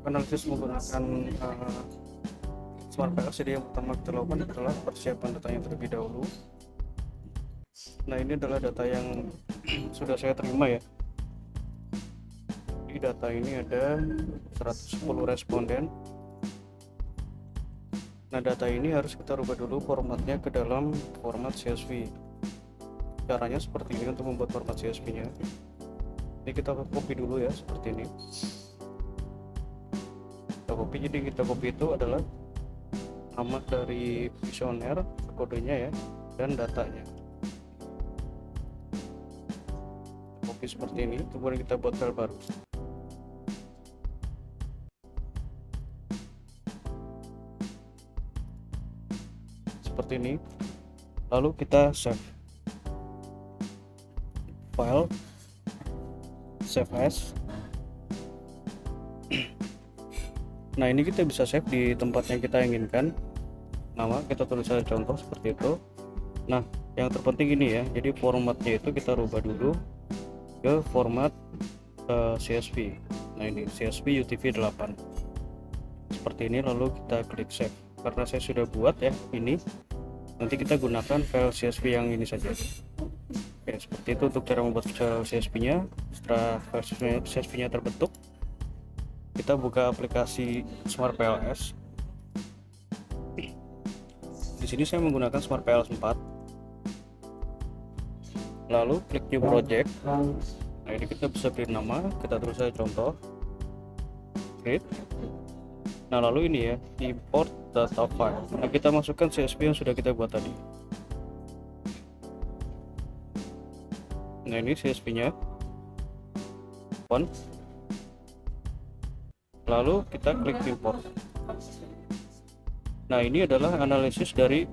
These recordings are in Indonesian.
analisis menggunakan Smart PLS. Jadi yang pertama kita lakukan adalah persiapan datanya terlebih dahulu. Nah, ini adalah data yang sudah saya terima ya. Di data ini ada 110 responden. Nah, data ini harus kita rubah dulu formatnya ke dalam format CSV. Caranya seperti ini untuk membuat format CSV-nya. Ini kita copy dulu ya, seperti ini. Kita copy, jadi kita copy itu adalah nama dari visioner, kodenya ya, dan datanya. Copy seperti ini, kemudian kita buat file baru. Seperti ini. Lalu kita save file, save as. Nah, ini kita bisa save di tempat yang kita inginkan. Nama kita tulis saja contoh seperti itu. Nah, yang terpenting ini ya, jadi formatnya itu kita rubah dulu ke format CSV. Nah, ini CSV UTF 8 seperti ini. Lalu kita klik save. Karena saya sudah buat ya ini, nanti kita gunakan file CSV yang ini saja. Oke, seperti itu untuk cara membuat file CSV nya. Setelah file CSV nya terbentuk, kita buka aplikasi Smart PLS. Di sini saya menggunakan Smart PLS 4. Lalu klik new project. Nah, ini kita bisa pilih nama, kita tulis saja contoh. Create. Nah, lalu ini ya, import data file. Nah, kita masukkan CSV yang sudah kita buat tadi. Nah, ini CSV nya open. Lalu kita klik import. Nah, ini adalah analisis dari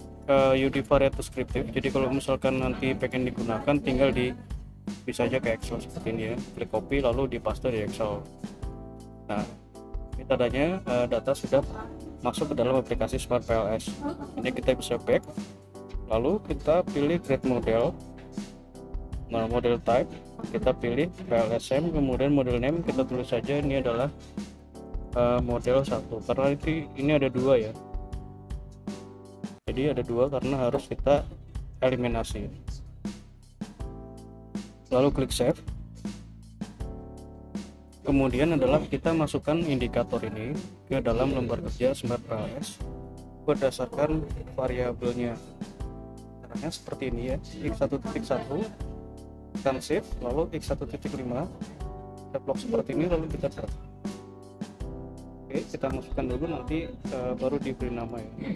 univariate descriptive. Jadi kalau misalkan nanti pengen digunakan, tinggal bisa aja ke Excel seperti ini ya. Klik copy lalu dipaste di Excel. Nah, ini tandanya data sudah masuk ke dalam aplikasi Smart PLS. Ini kita bisa back. Lalu kita pilih create model. Nah, model type kita pilih PLSM, kemudian model name kita tulis saja ini adalah model 1, karena ini ada 2 ya, jadi ada 2 karena harus kita eliminasi. Lalu klik save. Kemudian adalah kita masukkan indikator ini ke dalam lembar kerja Smart PLS berdasarkan variabelnya. Caranya seperti ini ya, x1.1 tekan save, lalu x1.5 kita blok seperti ini, lalu kita set. Oke, kita masukkan dulu, nanti baru diberi nama ya.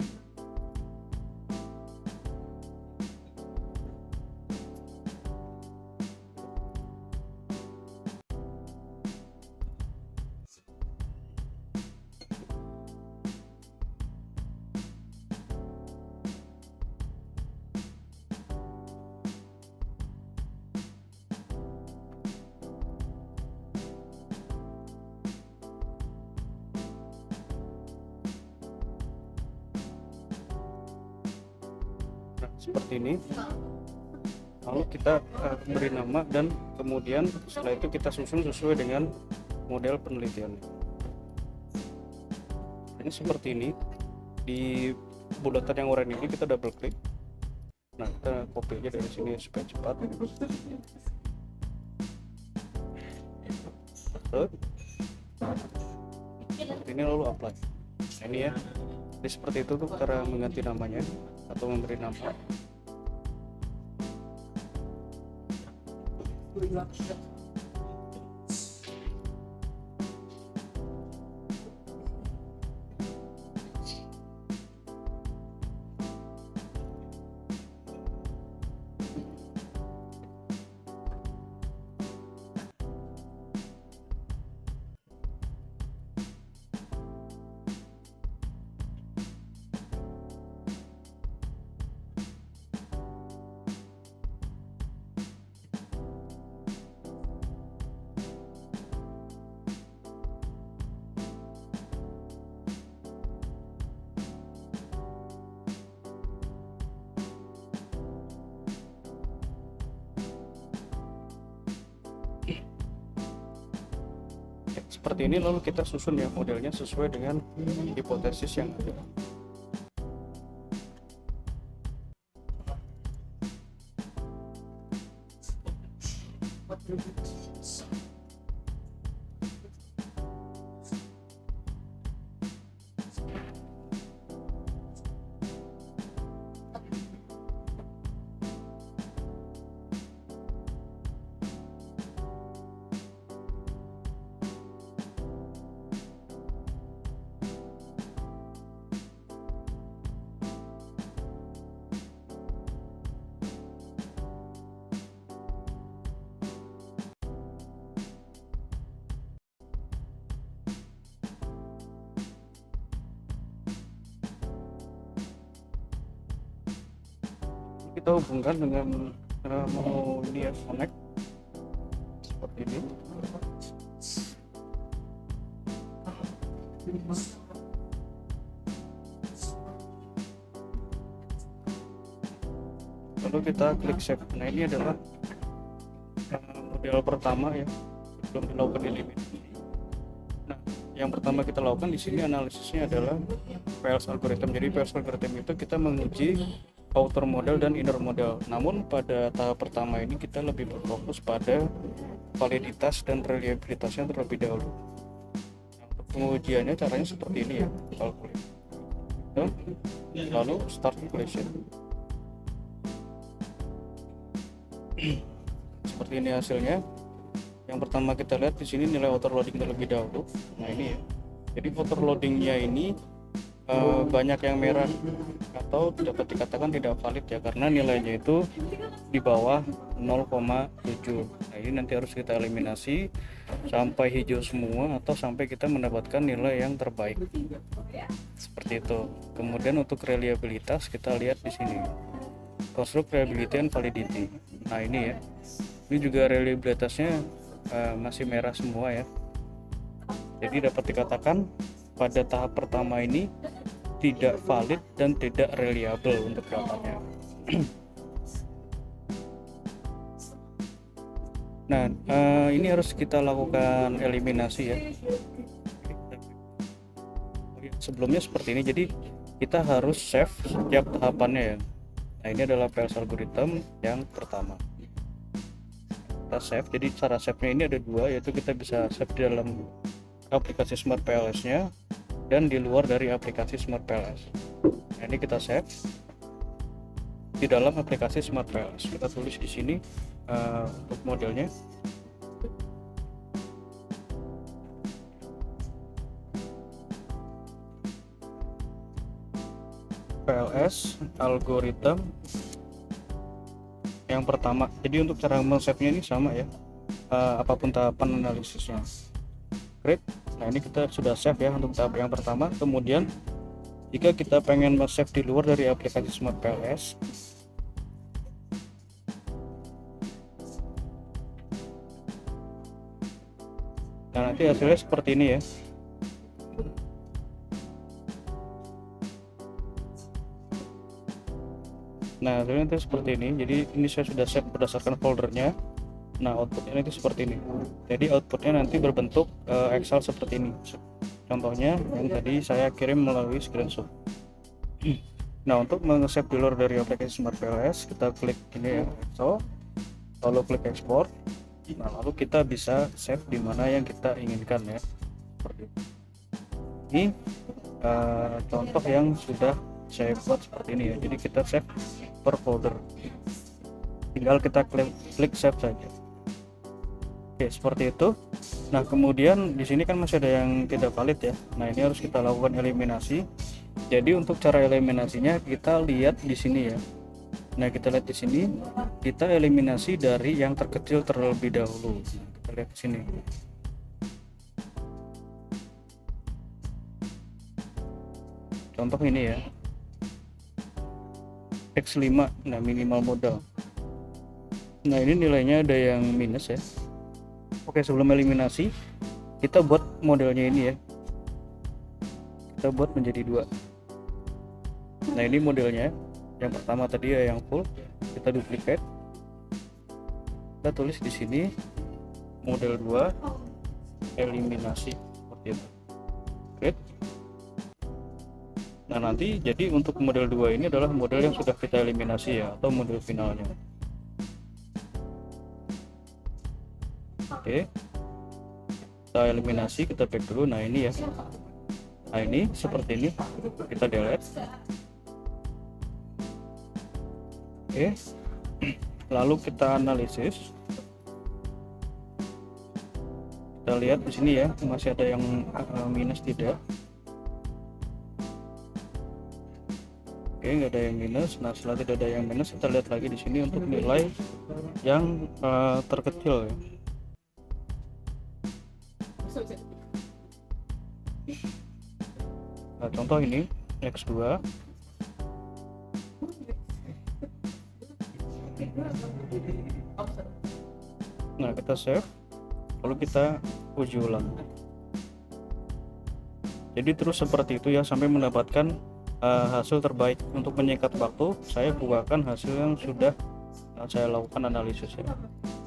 Nah, seperti ini. Lalu kita beri nama, dan kemudian setelah itu kita susun sesuai dengan model penelitian. Ini seperti ini. Di bulatan yang oranye ini kita double klik. Nah, kita copy aja dari sini supaya cepat. Seperti ini, lalu apply. Nah, ini ya. Jadi seperti itu tuh cara mengganti namanya atau memberi nama. seperti ini, lalu kita susun ya modelnya sesuai dengan hipotesis yang ada. Kita hubungkan dengan mau ini ya, connect seperti ini. Lalu kita klik save. Nah, ini adalah model pertama ya, sebelum dilakukan eliminasi. Nah, yang pertama kita lakukan di sini analisisnya adalah Pearls algorithm. Jadi Pearls algorithm itu kita menguji outer model dan inner model. Namun pada tahap pertama ini kita lebih berfokus pada validitas dan reliabilitasnya terlebih dahulu. Nah, untuk pengujiannya caranya seperti ini ya, calculate. Lalu start calculation. Seperti ini hasilnya. Yang pertama kita lihat di sini nilai outer loading terlebih dahulu. Nah, ini ya. Jadi outer loadingnya ini banyak yang merah atau dapat dikatakan tidak valid ya, karena nilainya itu di bawah 0,7. Nah, ini nanti harus kita eliminasi sampai hijau semua atau sampai kita mendapatkan nilai yang terbaik seperti itu. Kemudian untuk reliabilitas kita lihat di sini, construct reliability and validity. Nah, ini ya, ini juga reliabilitasnya masih merah semua ya. Jadi dapat dikatakan pada tahap pertama ini tidak valid dan tidak reliable untuk datanya. Nah, ini harus kita lakukan eliminasi ya. Sebelumnya seperti ini, jadi kita harus save setiap tahapannya ya. Nah, ini adalah Pearls algorithm yang pertama. Kita save, jadi cara save-nya ini ada dua, yaitu kita bisa save di dalam aplikasi Smart PLS-nya dan di luar dari aplikasi Smart PLS. Nah, ini kita save di dalam aplikasi Smart PLS. Kita tulis di sini untuk modelnya. PLS algorithm yang pertama. Jadi untuk cara men-save-nya ini sama ya, apapun tahapan analisisnya. Create. Nah, ini kita sudah save ya untuk tahap yang pertama. Kemudian jika kita pengen save di luar dari aplikasi Smart PLS, nah nanti hasilnya seperti ini ya. Nah, hasilnya nanti seperti ini. Jadi ini saya sudah save berdasarkan foldernya. Nah, outputnya nanti seperti ini. Jadi outputnya nanti berbentuk Excel seperti ini. Contohnya yang tadi saya kirim melalui screenshot. Nah, untuk meng-save di luar dari aplikasi Smart PLS, kita klik ini ya, Excel, lalu klik export. Nah, lalu kita bisa save di mana yang kita inginkan ya. Seperti ini. Contoh yang sudah saya buat seperti ini ya. Jadi kita save per folder. Tinggal kita klik save saja. Oke, seperti itu. Nah, kemudian di sini kan masih ada yang tidak valid ya. Nah, ini harus kita lakukan eliminasi. Jadi untuk cara eliminasinya kita lihat di sini ya. Nah, kita lihat di sini, kita eliminasi dari yang terkecil terlebih dahulu. Kita lihat di sini. Contoh ini ya. X5, nah minimal modal. Nah, ini nilainya ada yang minus ya. Oke, sebelum eliminasi kita buat modelnya ini ya, kita buat menjadi dua. Nah, ini modelnya yang pertama tadi ya, yang full, kita duplicate, kita tulis di sini model 2 eliminasi seperti itu. Create. Nah nanti jadi untuk model 2 ini adalah model yang sudah kita eliminasi ya, atau model finalnya. Oke, kita eliminasi, kita back dulu. Nah ini ya, nah ini seperti ini, kita delete. Oke, lalu kita analisis. Kita lihat di sini ya, masih ada yang minus tidak. Oke, nggak ada yang minus. Nah setelah tidak ada yang minus, kita lihat lagi di sini untuk nilai yang terkecil ya. Nah, contoh ini X2. Nah kita save, lalu kita uji ulang. Jadi terus seperti itu ya sampai mendapatkan hasil terbaik. Untuk menyingkat waktu, saya bukakan hasil yang sudah saya lakukan analisis ya.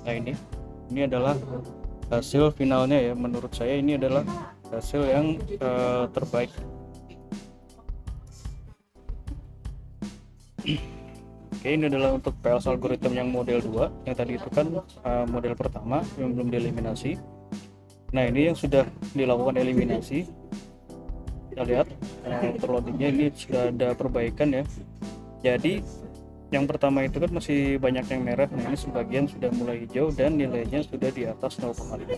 Nah ini adalah hasil finalnya ya. Menurut saya ini adalah hasil yang terbaik. Oke, ini adalah untuk PLS algorithm yang model 2. Yang tadi itu kan model pertama yang belum dieliminasi. Nah ini yang sudah dilakukan eliminasi. Kita lihat terloadingnya ini sudah ada perbaikan ya. Jadi yang pertama itu kan masih banyak yang merah. Nah ini sebagian sudah mulai hijau dan nilainya sudah di atas 0,5.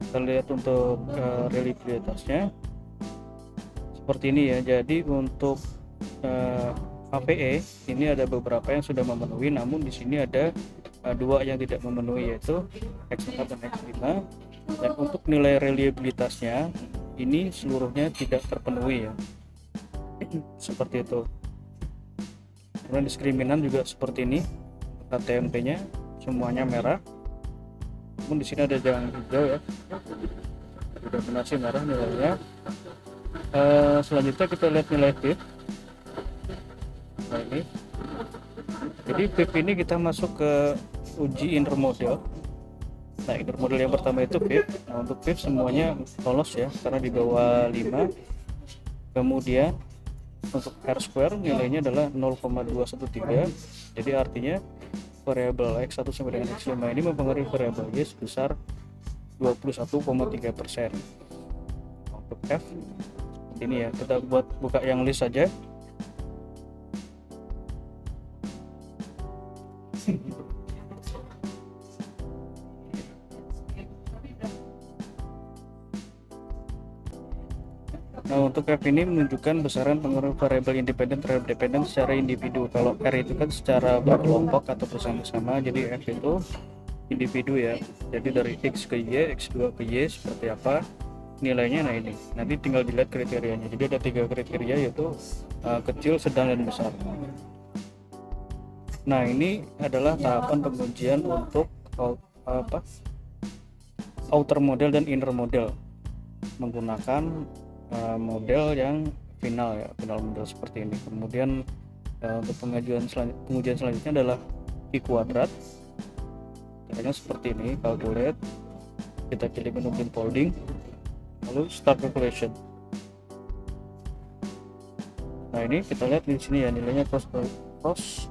Kita lihat untuk reliabilitasnya seperti ini ya. Jadi untuk APE ini ada beberapa yang sudah memenuhi, namun di sini ada dua yang tidak memenuhi, yaitu X4 dan X5. Dan untuk nilai reliabilitasnya ini seluruhnya tidak terpenuhi ya, seperti itu. Kemudian diskriminan juga seperti ini, KTMP nya semuanya merah, namun di sini ada yang hijau ya, sudah masih merah nilainya. Selanjutnya kita lihat nilai PIV. Nah ini, jadi PIV ini kita masuk ke uji inner model. Nah inner model yang pertama itu PIV. Nah untuk PIV semuanya lolos ya, karena di bawah 5. Kemudian untuk R-square nilainya adalah 0,213. Jadi artinya variabel X1 sampai dengan X5 ini mempengaruhi variabel Y sebesar 21,3%. Untuk F ini ya, kita buka yang list saja. Nah untuk F ini menunjukkan besaran pengaruh variabel independen terhadap dependen secara individu. Kalau R itu kan secara berkelompok atau bersama-sama, jadi F itu individu ya. Jadi dari X ke Y, X2 ke Y seperti apa nilainya. Nah ini nanti tinggal dilihat kriterianya. Jadi ada 3 kriteria, yaitu kecil, sedang, dan besar. Nah ini adalah tahapan pengujian untuk outer model dan inner model menggunakan model yang final ya, final model seperti ini. Kemudian untuk pengujian selanjutnya adalah I kuadrat. Caranya seperti ini, calculate, kita pilih menu bin folding, lalu start calculation. Nah ini kita lihat di sini ya, nilainya cross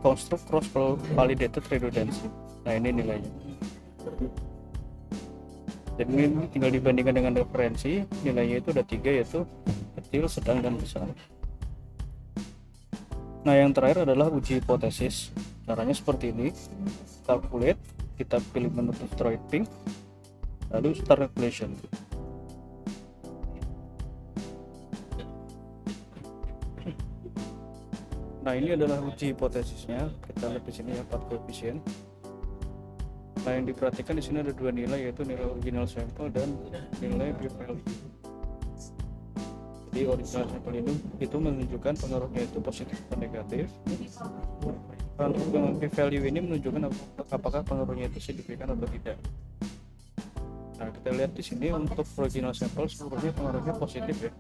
construct cross validated redundancy. Nah ini nilainya. Jadi ini tinggal dibandingkan dengan referensi, nilainya itu ada 3, yaitu kecil, sedang, dan besar. Nah yang terakhir adalah uji hipotesis. Caranya seperti ini, calculate, kita pilih menu destroy pink, lalu start calculation. Nah ini adalah uji hipotesisnya. Kita lihat di sini ya, 4 koefisien. Nah yang diperhatikan di sini ada 2 nilai, yaitu nilai original sampel dan nilai p-value. Jadi original sampel itu menunjukkan pengaruhnya itu positif atau negatif. Untuk p-value ini menunjukkan apakah pengaruhnya itu signifikan atau tidak. Nah kita lihat di sini untuk original sampel seluruhnya pengaruhnya positif ya.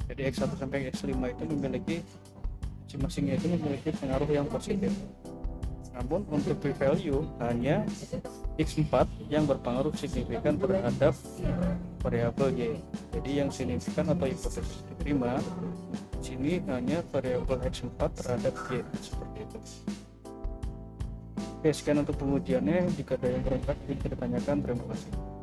Jadi X1 sampai X5 itu memiliki masing-masingnya itu memiliki pengaruh yang positif. Nah Namun untuk p-value hanya x4 yang berpengaruh signifikan terhadap variabel y. Jadi yang signifikan atau hipotesis diterima sini hanya variabel x4 terhadap y, seperti itu. Oke, sekian untuk pengujiannya. Jika ada yang kurang bisa ditanyakan. Terima kasih.